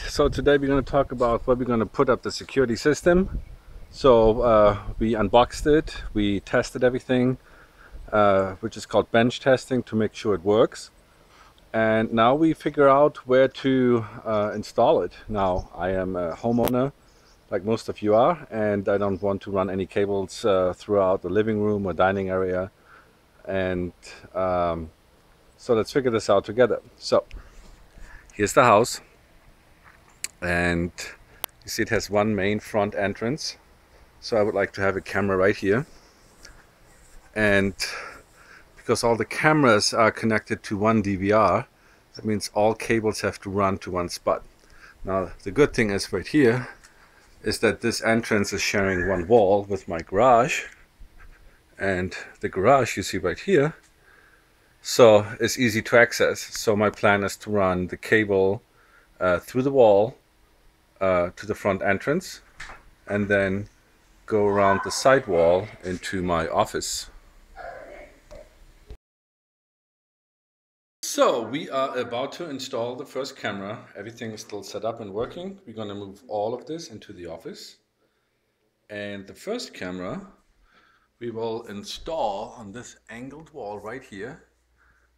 So today we're going to talk about where we're going to put up the security system. So we unboxed it, we tested everything, which is called bench testing, to make sure it works. And now we figure out where to install it. Now I am a homeowner, like most of you are, and I don't want to run any cables throughout the living room or dining area. And so let's figure this out together. So here's the house. And you see it has one main front entrance, so I would like to have a camera right here. And because all the cameras are connected to one DVR, that means all cables have to run to one spot. Now the good thing is right here is that this entrance is sharing one wall with my garage, and the garage you see right here, so it's easy to access. So my plan is to run the cable through the wall to the front entrance, and then go around the side wall into my office. So we are about to install the first camera. Everything is still set up and working. We're going to move all of this into the office. And the first camera we will install on this angled wall right here.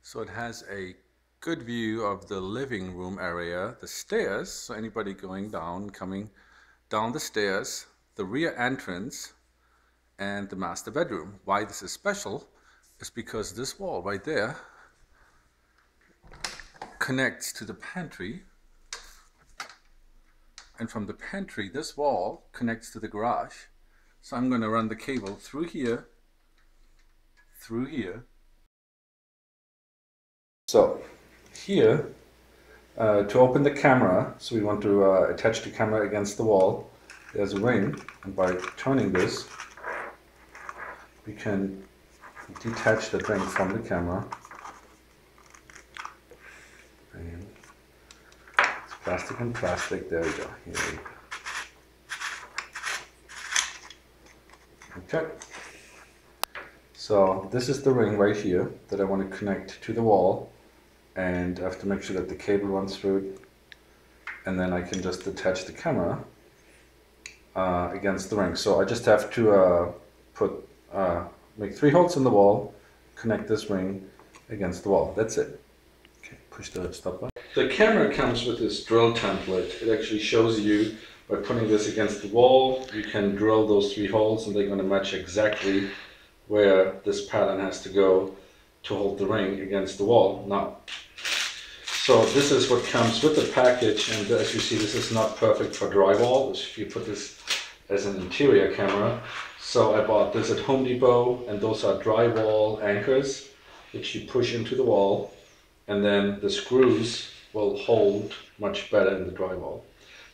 So it has a good view of the living room area, the stairs, so anybody going down, coming down the stairs, the rear entrance, and the master bedroom. Why this is special is because this wall right there connects to the pantry, and from the pantry this wall connects to the garage. So I'm going to run the cable through here, So here, to open the camera, so we want to attach the camera against the wall, there's a ring, and by turning this we can detach the ring from the camera. And it's plastic and plastic, there we go. Here we go. Okay. So this is the ring right here that I want to connect to the wall, and I have to make sure that the cable runs through it, and then I can just attach the camera against the ring. So I just have to make 3 holes in the wall, connect this ring against the wall. That's it. Okay, push the stop button. The camera comes with this drill template. It actually shows you, by putting this against the wall, you can drill those 3 holes, and they're going to match exactly where this pattern has to go to hold the ring against the wall. Now, so this is what comes with the package, and as you see, this is not perfect for drywall if you put this as an interior camera. So I bought this at Home Depot, and those are drywall anchors which you push into the wall, and then the screws will hold much better in the drywall.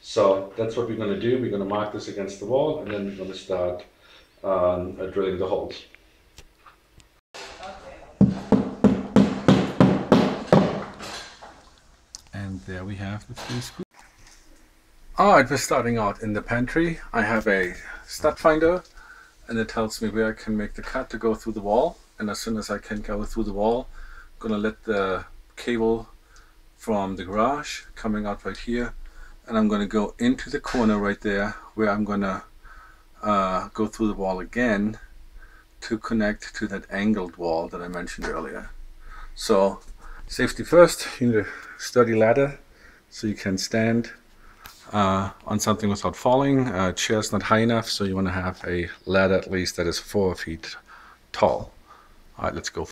So that's what we're going to do. We're going to mark this against the wall, and then we're going to start drilling the holes. And there we have the 3 screws. Alright, we're starting out in the pantry. I have a stud finder, and it tells me where I can make the cut to go through the wall. And as soon as I can go through the wall, I'm going to let the cable from the garage coming out right here, and I'm going to go into the corner right there, where I'm going to go through the wall again to connect to that angled wall that I mentioned earlier. So safety first, you need a sturdy ladder so you can stand on something without falling. Chair's not high enough, so you want to have a ladder at least that is 4 feet tall. Alright, let's go.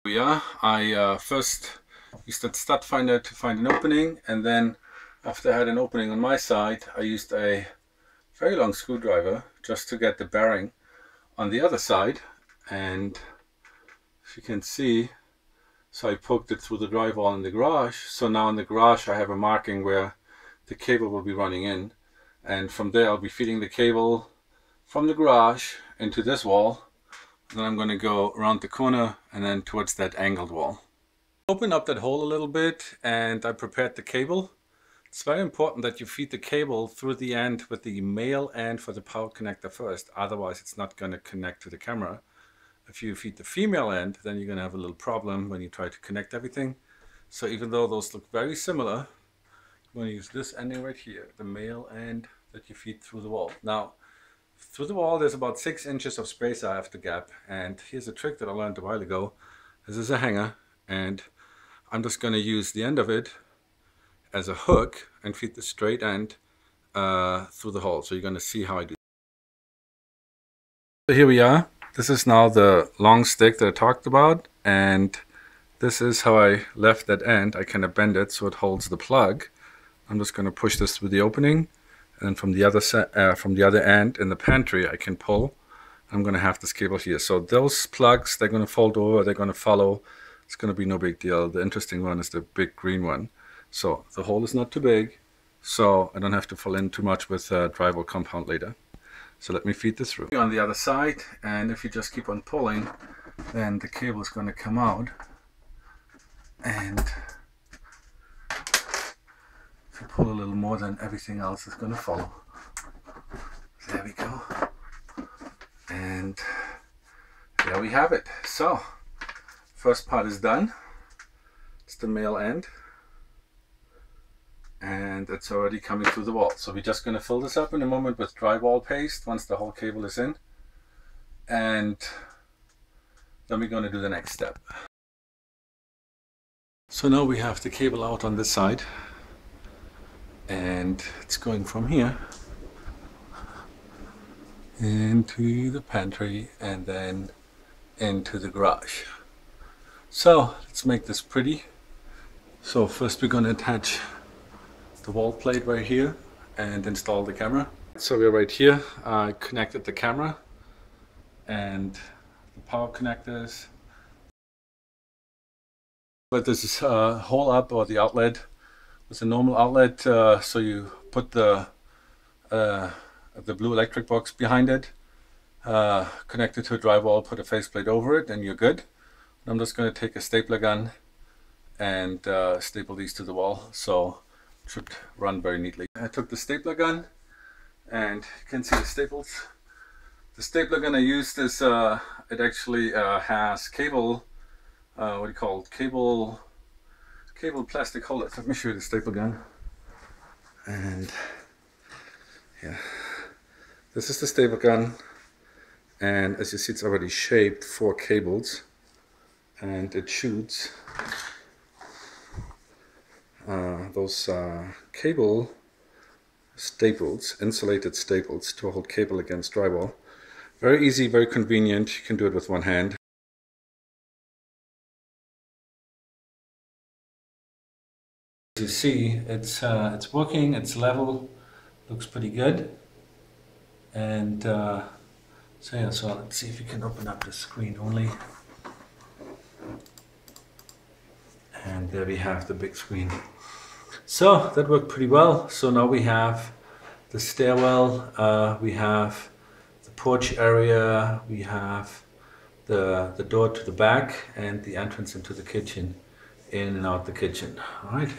Here we are. I first used that stud finder to find an opening, and then after I had an opening on my side, I used a very long screwdriver just to get the bearing on the other side. And if you can see, so I poked it through the drywall in the garage. So now in the garage I have a marking where the cable will be running in, and from there I'll be feeding the cable from the garage into this wall. And then I'm going to go around the corner and then towards that angled wall. Open up that hole a little bit, and I prepared the cable. It's very important that you feed the cable through the end with the male end for the power connector first, otherwise it's not going to connect to the camera. If you feed the female end, then you're going to have a little problem when you try to connect everything. So even though those look very similar, I'm going to use this ending right here, the male end that you feed through the wall. Now, through the wall, there's about 6 inches of space I have to gap. And here's a trick that I learned a while ago. This is a hanger, and I'm just going to use the end of it as a hook and feed the straight end through the hole. So you're going to see how I do. So here we are. This is now the long stick that I talked about, and this is how I left that end. I kind of bend it so it holds the plug. I'm just going to push this through the opening, and from the other end in the pantry I can pull. I'm going to have this cable here. So those plugs, they're going to fold over, they're going to follow. It's going to be no big deal. The interesting one is the big green one. So the hole is not too big, so I don't have to fill in too much with drywall compound later. So let me feed this through. On the other side, and if you just keep on pulling, then the cable is going to come out. And if you pull a little more, then everything else is going to follow. There we go. And there we have it. So, first part is done. It's the male end. And it's already coming through the wall. So we're just going to fill this up in a moment with drywall paste once the whole cable is in. And then we're going to do the next step. So now we have the cable out on this side. And it's going from here into the pantry and then into the garage. So let's make this pretty. So first we're going to attach the wall plate right here and install the camera. So we're right here. I connected the camera and the power connectors. But this is hole up, or the outlet. It's a normal outlet, so you put the blue electric box behind it, connect it to a drywall, put a faceplate over it, and you're good. I'm just going to take a stapler gun and staple these to the wall, so it should run very neatly. I took the stapler gun, and you can see the staples. The stapler gun I used is, it actually has cable, what do you call it? Cable plastic holders. Let me show you the staple gun. And yeah, this is the staple gun, and as you see, it's already shaped 4 cables, and it shoots those cable staples, insulated staples, to hold cable against drywall. Very easy, very convenient. You can do it with one hand. As you see, it's working, it's level, looks pretty good. And so yeah, so let's see if you can open up the screen only. And there we have the big screen. So that worked pretty well. So now we have the stairwell, we have the porch area, we have the door to the back, and the entrance into the kitchen, in and out the kitchen. All right.